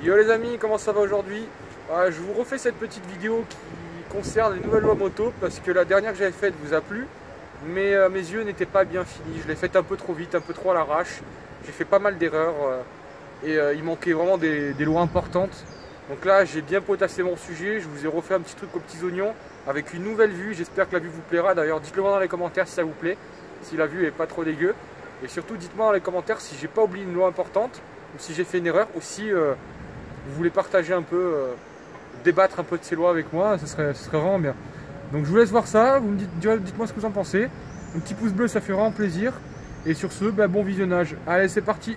Yo les amis, comment ça va aujourd'hui? Je vous refais cette petite vidéo qui concerne les nouvelles lois moto parce que la dernière que j'avais faite vous a plu, mais mes yeux n'étaient pas bien finis. Je l'ai faite un peu trop vite, un peu trop à l'arrache. J'ai fait pas mal d'erreurs et il manquait vraiment des lois importantes. Donc là j'ai bien potassé mon sujet, je vous ai refait un petit truc aux petits oignons avec une nouvelle vue. J'espère que la vue vous plaira. D'ailleurs dites-le moi dans les commentaires si ça vous plaît, si la vue est pas trop dégueu. Et surtout dites-moi dans les commentaires si j'ai pas oublié une loi importante ou si j'ai fait une erreur, ou si vous voulez partager un peu, débattre un peu de ces lois avec moi, ce serait vraiment bien. Donc je vous laisse voir ça, vous me dites-moi ce que vous en pensez. Un petit pouce bleu, ça fait vraiment plaisir. Et sur ce, bon visionnage. Allez, c'est parti.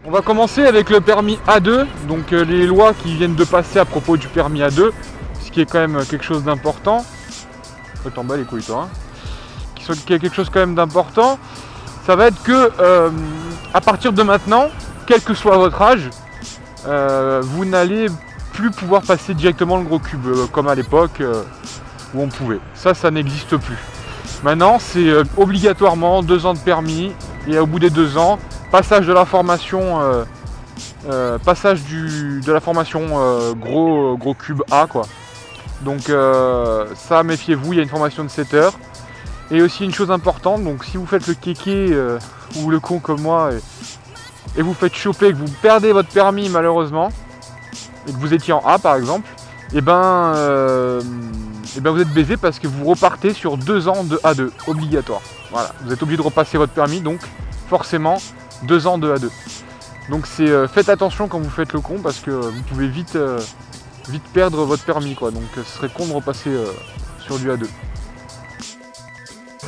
On va commencer avec le permis A2, donc les lois qui viennent de passer à propos du permis A2, ce qui est quand même quelque chose d'important. T'en bats les couilles toi, hein. Qui est quelque chose quand même d'important. Ça va être que à partir de maintenant, quel que soit votre âge, vous n'allez plus pouvoir passer directement le gros cube comme à l'époque où on pouvait. Ça n'existe plus. Maintenant, c'est obligatoirement 2 ans de permis et au bout des 2 ans, passage de la formation, de la formation gros cube A quoi. Donc ça, méfiez-vous, il y a une formation de 7 heures. Et aussi une chose importante, donc si vous faites le kéké ou le con comme moi et vous faites choper, que vous perdez votre permis malheureusement et que vous étiez en A par exemple, et vous êtes baisé parce que vous repartez sur 2 ans de A2 obligatoire. Voilà, vous êtes obligé de repasser votre permis, donc forcément 2 ans de A2. Donc faites attention quand vous faites le con parce que vous pouvez vite perdre votre permis quoi. Donc ce serait con de repasser sur du A2.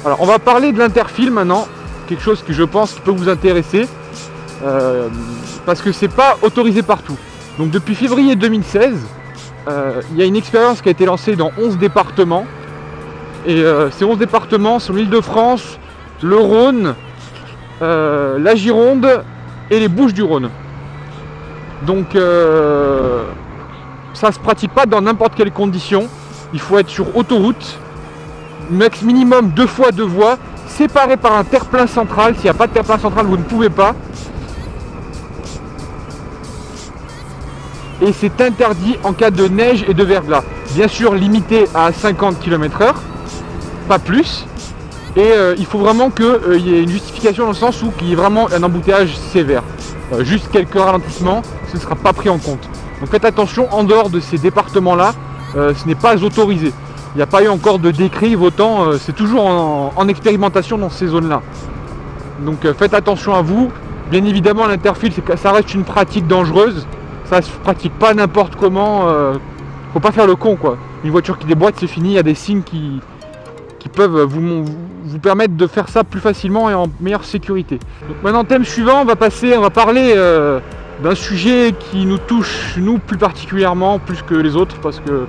Alors on va parler de l'interfile maintenant, quelque chose que je pense qui peut vous intéresser parce que c'est pas autorisé partout. Donc depuis février 2016, il y a une expérience qui a été lancée dans 11 départements et ces 11 départements sont l'Île-de-France, le Rhône, la Gironde et les Bouches-du-Rhône. Donc ça se pratique pas dans n'importe quelle condition. Il faut être sur autoroute, max minimum 2 fois 2 voies, séparé par un terre-plein central. S'il n'y a pas de terre-plein central, vous ne pouvez pas. Et c'est interdit en cas de neige et de verglas. Bien sûr limité à 50 km/h, pas plus. Et il faut vraiment qu'il y ait une justification dans le sens où il y ait vraiment un embouteillage sévère. Juste quelques ralentissements, ce ne sera pas pris en compte. Donc faites attention, en dehors de ces départements-là, ce n'est pas autorisé. Il n'y a pas eu encore de décret votant, c'est toujours en expérimentation dans ces zones-là. Donc faites attention à vous. Bien évidemment, l'interfile, ça reste une pratique dangereuse. Ça ne se pratique pas n'importe comment. Faut pas faire le con, quoi. Une voiture qui déboîte, c'est fini. Il y a des signes qui peuvent vous permettre de faire ça plus facilement et en meilleure sécurité. Donc maintenant, thème suivant, on va parler d'un sujet qui nous touche, nous, plus particulièrement, plus que les autres, parce que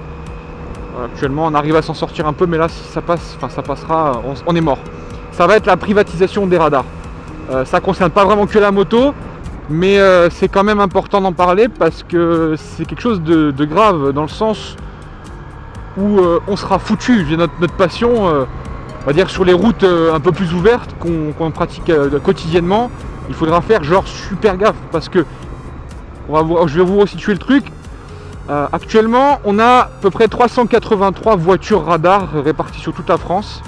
actuellement, on arrive à s'en sortir un peu, mais là, si ça passe, ça passera, on est mort. Ça va être la privatisation des radars. Ça ne concerne pas vraiment que la moto, mais c'est quand même important d'en parler parce que c'est quelque chose de grave, dans le sens où on sera foutu. Notre passion, on va dire sur les routes un peu plus ouvertes qu'on pratique quotidiennement, il faudra faire genre super gaffe parce que je vais vous resituer le truc. Actuellement, on a à peu près 383 voitures radars réparties sur toute la France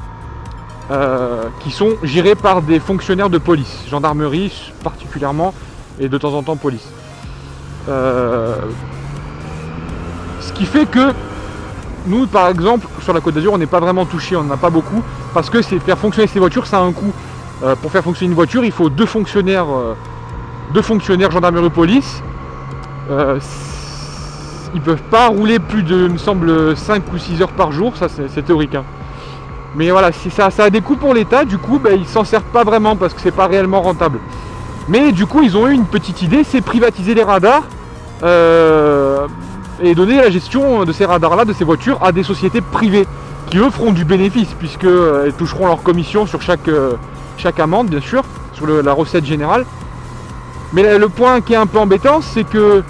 qui sont gérées par des fonctionnaires de police, gendarmerie particulièrement, et de temps en temps police. Ce qui fait que nous, par exemple, sur la Côte d'Azur, on n'est pas vraiment touché, on n'en a pas beaucoup, parce que faire fonctionner ces voitures, ça a un coût. Pour faire fonctionner une voiture, il faut deux fonctionnaires gendarmerie-police. Ils peuvent pas rouler plus de, il me semble, 5 ou 6 heures par jour, ça c'est théorique. Hein. Mais voilà, ça a des coûts pour l'État, du coup, ils s'en servent pas vraiment parce que c'est pas réellement rentable. Mais du coup, ils ont eu une petite idée, c'est privatiser les radars et donner la gestion de ces radars-là, de ces voitures, à des sociétés privées qui eux feront du bénéfice puisqu'elles toucheront leur commission sur chaque amende, bien sûr, sur la recette générale. Mais le point qui est un peu embêtant, c'est que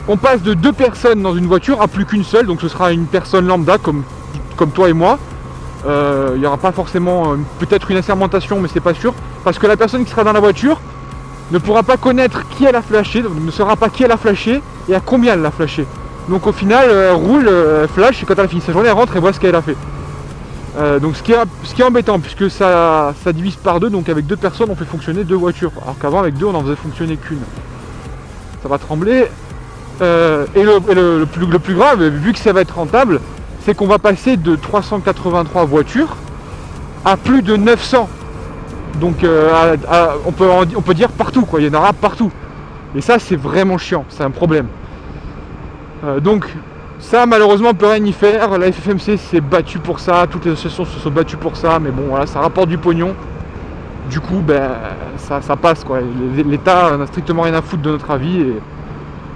on passe de 2 personnes dans une voiture à plus qu'une seule, donc ce sera une personne lambda comme toi et moi. Il n'y aura pas forcément peut-être une assermentation, mais c'est pas sûr, parce que la personne qui sera dans la voiture ne pourra pas connaître qui elle a flashé, donc ne saura pas qui elle a flashé et à combien elle l'a flashé. Donc au final, elle roule, elle flash, et quand elle finit sa journée, elle rentre et voit ce qu'elle a fait. Donc ce qui est embêtant, puisque ça divise par 2, donc avec 2 personnes on fait fonctionner 2 voitures, alors qu'avant avec 2 on en faisait fonctionner qu'une. Ça va trembler. Et le plus grave, vu que ça va être rentable, c'est qu'on va passer de 383 voitures à plus de 900. Donc on peut dire partout, quoi. Il y en aura partout. Et ça c'est vraiment chiant, c'est un problème. Donc ça malheureusement on peut rien y faire. La FFMC s'est battue pour ça, toutes les associations se sont battues pour ça, mais bon voilà, ça rapporte du pognon. Du coup ben ça passe, quoi. L'État n'a strictement rien à foutre de notre avis et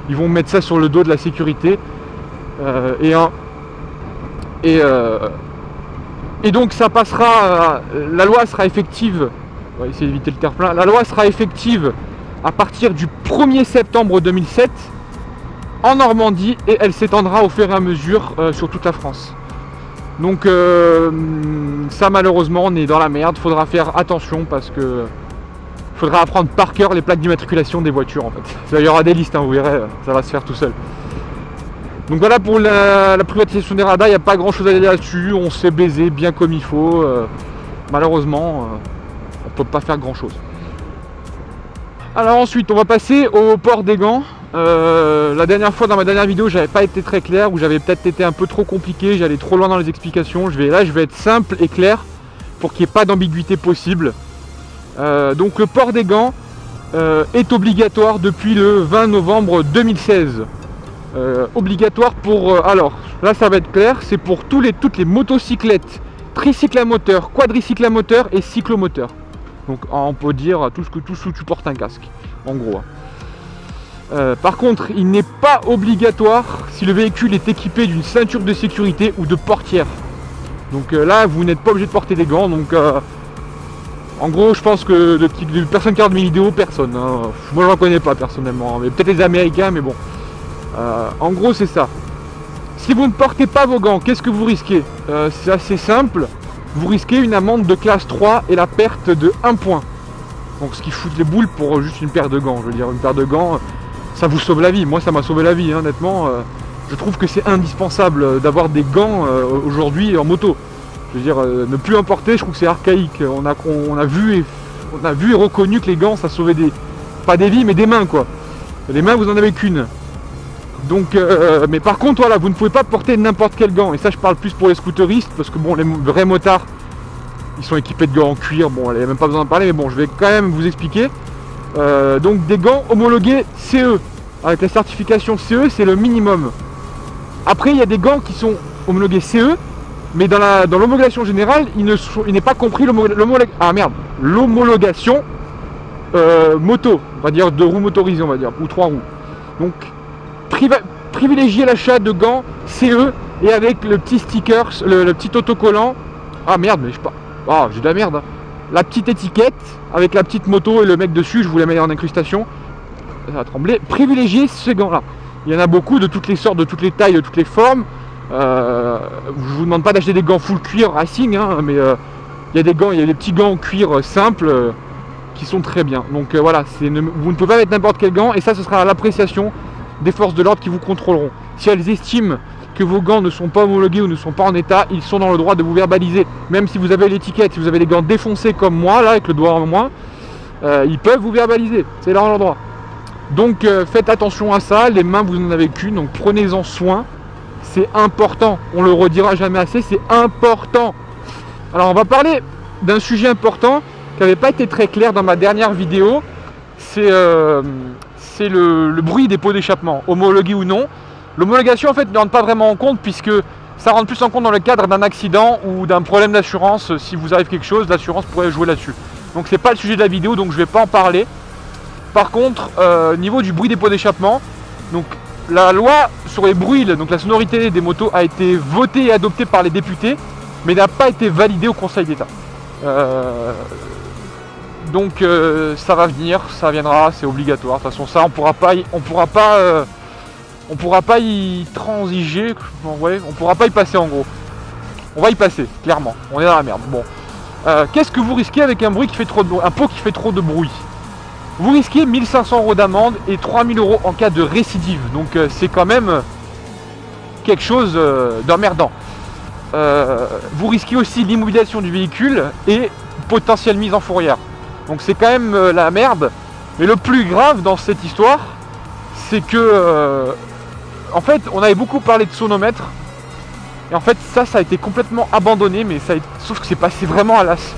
ils vont mettre ça sur le dos de la sécurité. Et donc ça passera, la loi sera effective, on va essayer d'éviter le terre-plein, la loi sera effective à partir du 1er septembre 2007 en Normandie et elle s'étendra au fur et à mesure sur toute la France. Donc ça malheureusement on est dans la merde, faudra faire attention parce que faudra apprendre par cœur les plaques d'immatriculation des voitures en fait. Il y aura des listes, hein, vous verrez, ça va se faire tout seul. Donc voilà pour la privatisation des radars, il n'y a pas grand chose à dire là-dessus, on s'est baisé bien comme il faut. Malheureusement, on ne peut pas faire grand chose. Alors ensuite, on va passer au port des gants. La dernière fois, dans ma dernière vidéo, j'avais pas été très clair, ou j'avais peut-être été un peu trop compliqué, j'allais trop loin dans les explications. Là, je vais être simple et clair pour qu'il n'y ait pas d'ambiguïté possible. Donc le port des gants est obligatoire depuis le 20 novembre 2016. Obligatoire pour... alors, là ça va être clair, c'est pour toutes les motocyclettes, tricycles à moteur, quadricycles à moteur et cyclomoteurs. Donc on peut dire tout ce où tu portes un casque, en gros. Par contre, il n'est pas obligatoire si le véhicule est équipé d'une ceinture de sécurité ou de portière. Donc là, vous n'êtes pas obligé de porter des gants. Donc en gros, je pense que de personne qui regarde mes vidéos, personne. Hein. Moi, je n'en connais pas personnellement, hein, mais peut-être les Américains, mais bon. En gros, c'est ça. Si vous ne portez pas vos gants, qu'est-ce que vous risquez? C'est assez simple. Vous risquez une amende de classe 3 et la perte de 1 point. Donc ce qui fout les boules pour juste une paire de gants. Je veux dire, une paire de gants, ça vous sauve la vie. Moi, ça m'a sauvé la vie, hein, honnêtement. Je trouve que c'est indispensable d'avoir des gants aujourd'hui en moto. Je veux dire, ne plus en porter, je trouve que c'est archaïque. On a vu et reconnu que les gants, ça sauvait pas des vies, mais des mains, quoi. Les mains, vous en avez qu'une. Donc, mais par contre, voilà, vous ne pouvez pas porter n'importe quel gant. Et ça, je parle plus pour les scooteristes, parce que bon, les vrais motards, ils sont équipés de gants en cuir. Bon, il n'y a même pas besoin d'en parler, mais bon, je vais quand même vous expliquer. Donc, des gants homologués CE. Avec la certification CE, c'est le minimum. Après, il y a des gants qui sont homologués CE, mais dans l'homologation générale, il n'est pas compris l'homologation moto, on va dire 2 roues motorisées, on va dire, ou 3 roues. Donc, privilégier l'achat de gants CE et avec le petit sticker, le petit autocollant. Ah merde, mais je pas. Ah, j'ai de la merde. Hein. La petite étiquette avec la petite moto et le mec dessus, je vous la mets en incrustation. Ça va trembler. Privilégier ces gants-là. Il y en a beaucoup de toutes les sortes, de toutes les tailles, de toutes les formes. Je vous demande pas d'acheter des gants full cuir racing, hein, mais il y a des gants, il y a des petits gants en cuir simples qui sont très bien. Donc voilà, vous ne pouvez pas mettre n'importe quel gant et ça, ce sera à l'appréciation des forces de l'ordre qui vous contrôleront. Si elles estiment que vos gants ne sont pas homologués ou ne sont pas en état, ils sont dans le droit de vous verbaliser. Même si vous avez l'étiquette, si vous avez les gants défoncés comme moi, là, avec le doigt en moins, ils peuvent vous verbaliser. C'est leur droit. Donc faites attention à ça. Les mains, vous n'en avez qu'une, donc prenez-en soin. C'est important. On le redira jamais assez, c'est important. Alors on va parler d'un sujet important qui n'avait pas été très clair dans ma dernière vidéo. C'est le bruit des pots d'échappement, homologués ou non. L'homologation en fait ne rentre pas vraiment en compte puisque ça rentre plus en compte dans le cadre d'un accident ou d'un problème d'assurance. Si vous arrive quelque chose, l'assurance pourrait jouer là-dessus. Donc c'est pas le sujet de la vidéo, donc je vais pas en parler. Par contre, niveau du bruit des pots d'échappement, donc la loi sur les bruits, donc la sonorité des motos a été votée et adoptée par les députés, mais n'a pas été validée au Conseil d'État. Donc ça va venir, ça viendra, c'est obligatoire. De toute façon, ça on pourra pas on pourra pas y transiger, ouais, on pourra pas y passer en gros. On va y passer, clairement, on est dans la merde. Bon, qu'est-ce que vous risquez avec un pot qui fait trop de bruit? Vous risquez 1 500 € d'amende et 3 000 € en cas de récidive, donc c'est quand même quelque chose d'emmerdant. Vous risquez aussi l'immobilisation du véhicule et potentielle mise en fourrière. Donc c'est quand même la merde. Mais le plus grave dans cette histoire, c'est que en fait on avait beaucoup parlé de sonomètre. Et en fait ça a été complètement abandonné, mais sauf que c'est passé vraiment à l'as.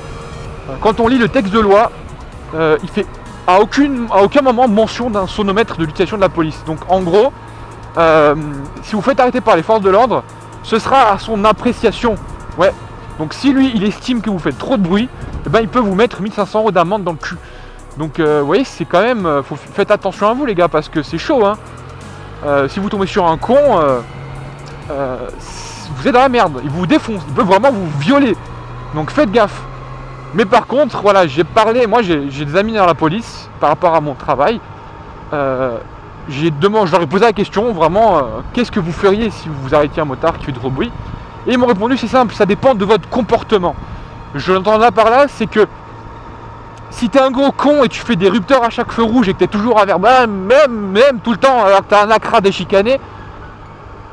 Quand on lit le texte de loi, il fait à aucun moment mention d'un sonomètre de l'utilisation de la police. Donc en gros, si vous faites arrêter par les forces de l'ordre, ce sera à son appréciation. Ouais. Donc si lui il estime que vous faites trop de bruit, eh ben, il peut vous mettre 1 500 € d'amende dans le cul. Donc vous voyez, c'est quand même, faites attention à vous les gars, parce que c'est chaud hein. Si vous tombez sur un con, vous êtes dans la merde, il vous défonce, il peut vraiment vous violer. Donc faites gaffe. Mais par contre, voilà, moi j'ai des amis dans la police par rapport à mon travail. Je leur ai posé la question, vraiment, qu'est-ce que vous feriez si vous arrêtiez un motard qui fait trop de bruit? Et ils m'ont répondu, c'est simple, ça dépend de votre comportement. Je l'entends là par là, c'est que si t'es un gros con et tu fais des rupteurs à chaque feu rouge et que t'es toujours à verbe, même tout le temps, alors que t'as un acra déchicané,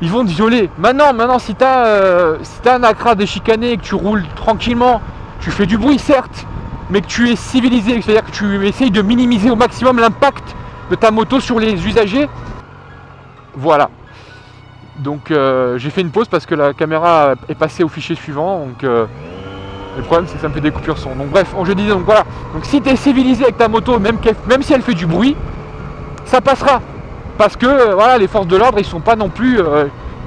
ils vont te violer. Maintenant, si t'as un acra déchicané et que tu roules tranquillement, tu fais du bruit certes, mais que tu es civilisé, c'est-à-dire que tu essayes de minimiser au maximum l'impact de ta moto sur les usagers, voilà. Donc j'ai fait une pause parce que la caméra est passée au fichier suivant, donc le problème c'est que ça me fait des coupures son. Donc bref, je disais, donc voilà, donc si tu es civilisé avec ta moto, même si elle fait du bruit, ça passera, parce que voilà, les forces de l'ordre, ils sont pas non plus,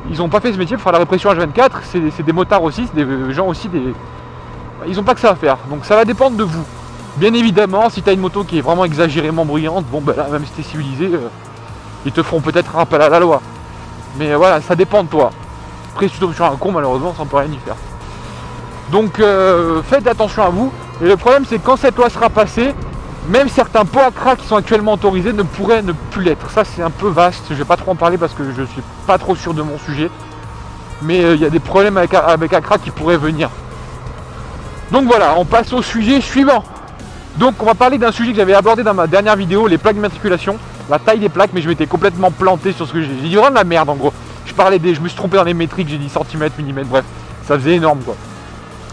ils ont pas fait ce métier pour faire la répression H24, c'est des motards aussi, c'est des gens aussi, ils ont pas que ça à faire, donc ça va dépendre de vous. Bien évidemment, si tu as une moto qui est vraiment exagérément bruyante, bon ben là, même si tu es civilisé, ils te feront peut-être un rappel à la loi. Mais voilà, ça dépend de toi. Après, si tu tombes sur un con, malheureusement, ça ne peut rien y faire. Donc, faites attention à vous. Et le problème, c'est que quand cette loi sera passée, même certains pots à crack qui sont actuellement autorisés ne pourraient ne plus l'être. Ça, c'est un peu vaste. Je ne vais pas trop en parler parce que je ne suis pas trop sûr de mon sujet. Mais il y a des problèmes avec un crack qui pourraient venir. Donc voilà, on passe au sujet suivant. Donc, on va parler d'un sujet que j'avais abordé dans ma dernière vidéo, les plaques d'immatriculation. La taille des plaques, mais je m'étais complètement planté sur ce que j'ai dit. Vraiment de la merde en gros. Je me suis trompé dans les métriques, j'ai dit centimètres, millimètres, bref, ça faisait énorme quoi.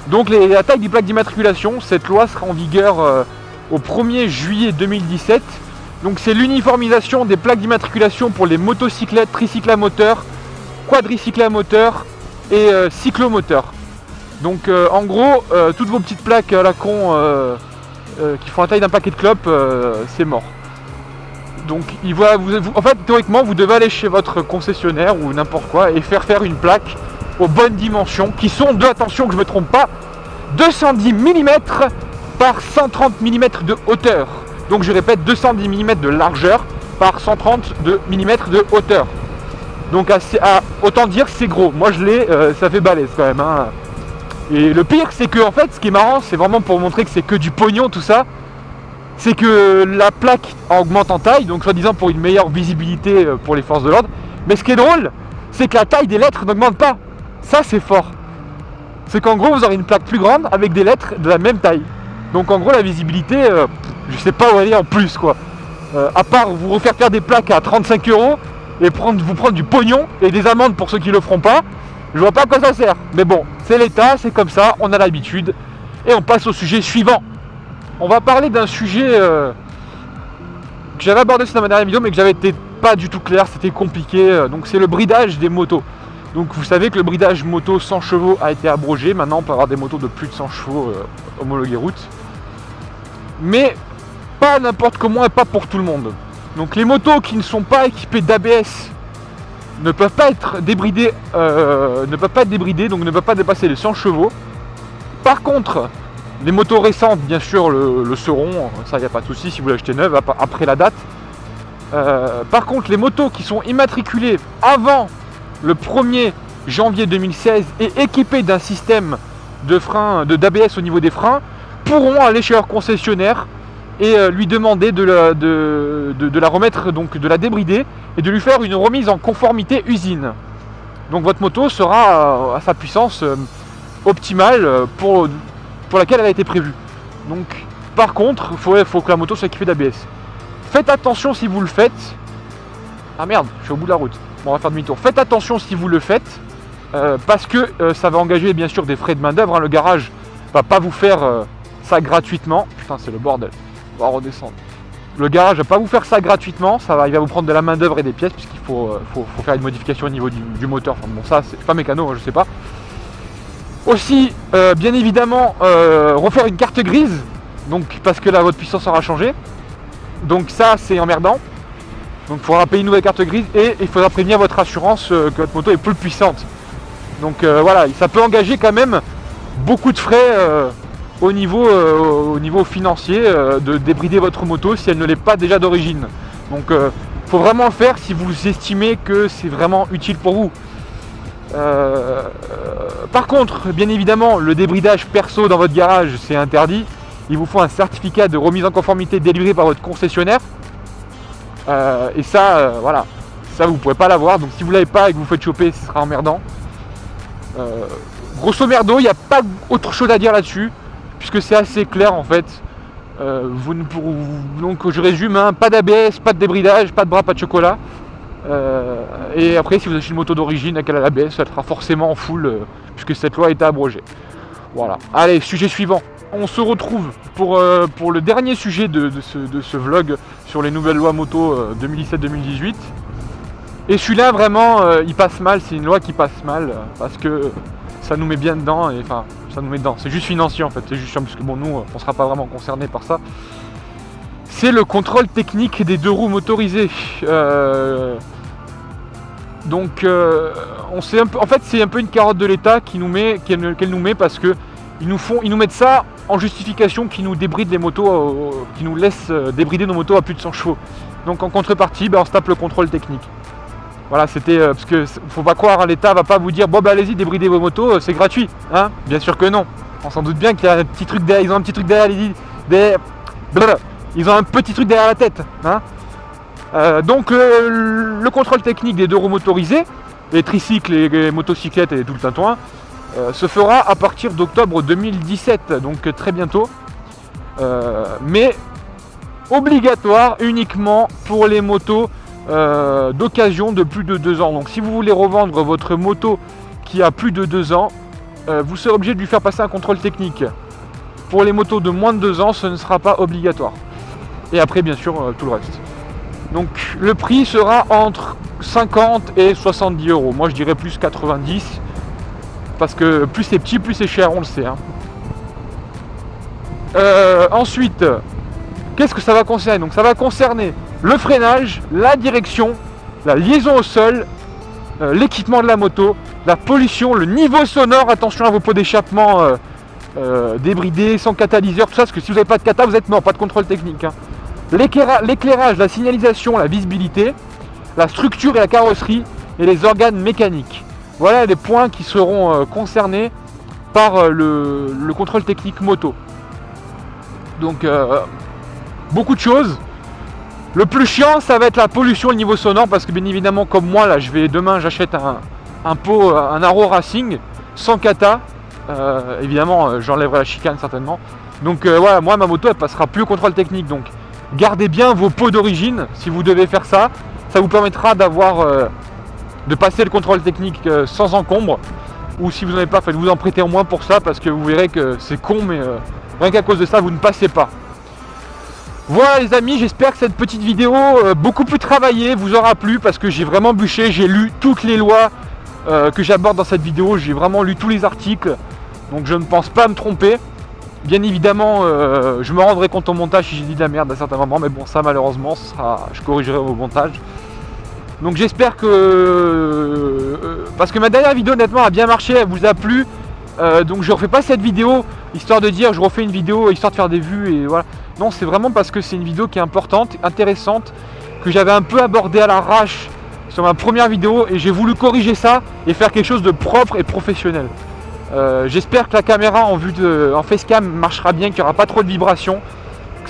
Donc la taille des plaques d'immatriculation, cette loi sera en vigueur au 1er juillet 2017. Donc c'est l'uniformisation des plaques d'immatriculation pour les motocyclettes, tricycles à moteur, quadricycles à moteur et cyclomoteurs. Donc en gros, toutes vos petites plaques à la con qui font la taille d'un paquet de clopes, c'est mort. Donc en fait théoriquement vous devez aller chez votre concessionnaire ou n'importe quoi et faire une plaque aux bonnes dimensions qui sont, attention que je ne me trompe pas, 210 mm par 130 mm de hauteur. Donc je répète, 210 mm de largeur par 130 mm de hauteur. Donc autant dire c'est gros, moi je l'ai, ça fait balèze quand même hein. Et le pire c'est que en fait ce qui est marrant, c'est vraiment pour montrer que c'est que du pognon tout ça, c'est que la plaque augmente en taille, donc soi-disant pour une meilleure visibilité pour les forces de l'ordre. Mais ce qui est drôle, c'est que la taille des lettres n'augmente pas. Ça c'est fort. C'est qu'en gros vous aurez une plaque plus grande avec des lettres de la même taille. Donc en gros la visibilité, je sais pas où aller en plus quoi. À part vous refaire faire des plaques à 35 € et vous prendre du pognon et des amendes pour ceux qui le feront pas, je vois pas à quoi ça sert. Mais bon, c'est l'État, c'est comme ça, on a l'habitude. Et on passe au sujet suivant. On va parler d'un sujet que j'avais abordé dans ma dernière vidéo mais que j'avais été pas du tout clair, c'était compliqué. Donc c'est le bridage des motos. Donc vous savez que le bridage moto 100 chevaux a été abrogé. Maintenant on peut avoir des motos de plus de 100 chevaux homologuées route. Mais pas n'importe comment et pas pour tout le monde. Donc les motos qui ne sont pas équipées d'ABS ne peuvent pas être débridées, donc ne peuvent pas dépasser les 100 chevaux. Par contre, les motos récentes, bien sûr, le seront, ça il n'y a pas de souci si vous l'achetez neuve après la date. Par contre, les motos qui sont immatriculées avant le 1er janvier 2016 et équipées d'un système de frein, d'ABS au niveau des freins, pourront aller chez leur concessionnaire et lui demander de la remettre, donc de la débrider et de lui faire une remise en conformité usine. Donc votre moto sera à sa puissance optimale pour laquelle elle a été prévue. Donc par contre, il faut que la moto soit équipée d'ABS. Faites attention si vous le faites. Ah merde, je suis au bout de la route. Bon, on va faire demi-tour. Faites attention si vous le faites, parce que ça va engager bien sûr des frais de main d'œuvre. Hein. Le garage va pas vous faire ça gratuitement. Putain, c'est le bordel. On va redescendre. Le garage va pas vous faire ça gratuitement. Il va vous prendre de la main d'œuvre et des pièces, puisqu'il faut faire une modification au niveau du moteur. Enfin, bon, ça, c'est pas mécano, je sais pas. Aussi, bien évidemment, refaire une carte grise. Donc, parce que là, votre puissance aura changé. Donc ça, c'est emmerdant. Donc il faudra payer une nouvelle carte grise et il faudra prévenir votre assurance que votre moto est plus puissante. Donc voilà, ça peut engager quand même beaucoup de frais au niveau financier de débrider votre moto si elle ne l'est pas déjà d'origine. Donc il faut vraiment le faire si vous estimez que c'est vraiment utile pour vous. Par contre, bien évidemment, le débridage perso dans votre garage, c'est interdit. Il vous faut un certificat de remise en conformité délivré par votre concessionnaire. Et ça, voilà, ça vous ne pourrez pas l'avoir. Donc si vous ne l'avez pas et que vous faites choper, ce sera emmerdant. Grosso merdo, il n'y a pas autre chose à dire là-dessus, puisque c'est assez clair en fait. Donc je résume, hein, pas d'ABS, pas de débridage, pas de bras, pas de chocolat. Et après, si vous achetez une moto d'origine et qu'elle a l'ABS, elle sera forcément en full, puisque cette loi a été abrogée. Voilà. Allez, sujet suivant. On se retrouve pour le dernier sujet de ce vlog sur les nouvelles lois moto 2017-2018. Et celui-là, vraiment, il passe mal. C'est une loi qui passe mal parce que ça nous met bien dedans. Et, enfin, ça nous met dedans. C'est juste financier en fait. C'est juste parce que bon, nous, on ne sera pas vraiment concernés par ça. C'est le contrôle technique des deux roues motorisées. Donc, en fait, c'est un peu une carotte de l'État qu'elle nous met parce que ils nous mettent ça en justification qu'ils nous débrident les motos, qu'ils nous laissent débrider nos motos à plus de 100 chevaux. Donc en contrepartie, on se tape le contrôle technique. Voilà, c'était parce que faut pas croire, hein, l'État va pas vous dire bon allez-y débridez vos motos, c'est gratuit, hein. Bien sûr que non. On s'en doute bien qu'il y a un petit truc derrière, ils ont un petit truc derrière ils ont un petit truc derrière la tête, hein. Donc le contrôle technique des deux roues motorisées, les tricycles, les motocyclettes et tout le tintouin, se fera à partir d'octobre 2017, donc très bientôt, mais obligatoire uniquement pour les motos d'occasion de plus de 2 ans. Donc si vous voulez revendre votre moto qui a plus de 2 ans, vous serez obligé de lui faire passer un contrôle technique. Pour les motos de moins de 2 ans, ce ne sera pas obligatoire. Et après bien sûr tout le reste. Donc le prix sera entre 50 et 70 euros. Moi je dirais plus 90. Parce que plus c'est petit, plus c'est cher, on le sait. Hein. Ensuite, qu'est-ce que ça va concerner? Donc ça va concerner le freinage, la direction, la liaison au sol, l'équipement de la moto, la pollution, le niveau sonore, attention à vos pots d'échappement débridés, sans catalyseur, tout ça, parce que si vous n'avez pas de cata, vous êtes mort, pas de contrôle technique. Hein. L'éclairage, la signalisation, la visibilité, la structure et la carrosserie, et les organes mécaniques. Voilà les points qui seront concernés par le contrôle technique moto. Donc beaucoup de choses. Le plus chiant, ça va être la pollution, le niveau sonore, parce que bien évidemment, comme moi, là, demain, j'achète un pot, un Arrow Racing sans cata. Évidemment, j'enlèverai la chicane certainement. Donc voilà, moi, ma moto, elle passera plus au contrôle technique. Donc gardez bien vos pots d'origine si vous devez faire ça. Ça vous permettra de passer le contrôle technique sans encombre, ou si vous n'en avez pas, faites-vous en prêter au moins pour ça, parce que vous verrez que c'est con, mais rien qu'à cause de ça, vous ne passez pas. Voilà les amis, j'espère que cette petite vidéo beaucoup plus travaillée vous aura plu, parce que j'ai vraiment bûché, j'ai lu toutes les lois que j'aborde dans cette vidéo, j'ai vraiment lu tous les articles, donc je ne pense pas me tromper. Bien évidemment, je me rendrai compte au montage si j'ai dit de la merde à certains moments, mais bon, ça malheureusement, je corrigerai au montage. Donc j'espère que... parce que ma dernière vidéo honnêtement a bien marché, elle vous a plu. Donc je refais pas cette vidéo histoire de dire je refais une vidéo histoire de faire des vues et voilà. Non, c'est vraiment parce que c'est une vidéo qui est importante, intéressante, que j'avais un peu abordé à l'arrache sur ma première vidéo, et j'ai voulu corriger ça et faire quelque chose de propre et professionnel. J'espère que la caméra en facecam marchera bien, qu'il n'y aura pas trop de vibrations,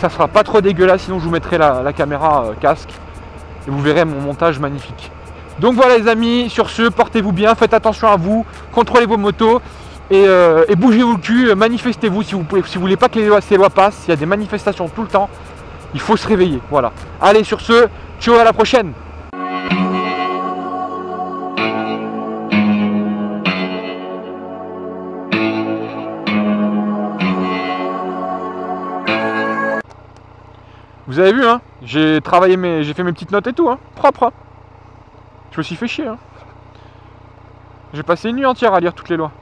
que ça sera pas trop dégueulasse, sinon je vous mettrai la caméra casque et vous verrez mon montage magnifique. Donc voilà les amis, sur ce, portez-vous bien, faites attention à vous, contrôlez vos motos et bougez-vous le cul, manifestez-vous si vous voulez pas que ces lois passent. Il y a des manifestations tout le temps, il faut se réveiller, voilà. Allez, sur ce, ciao, à la prochaine. Vous avez vu, hein, j'ai fait mes petites notes et tout, hein, propre. Hein. Je me suis fait chier. Hein. J'ai passé une nuit entière à lire toutes les lois.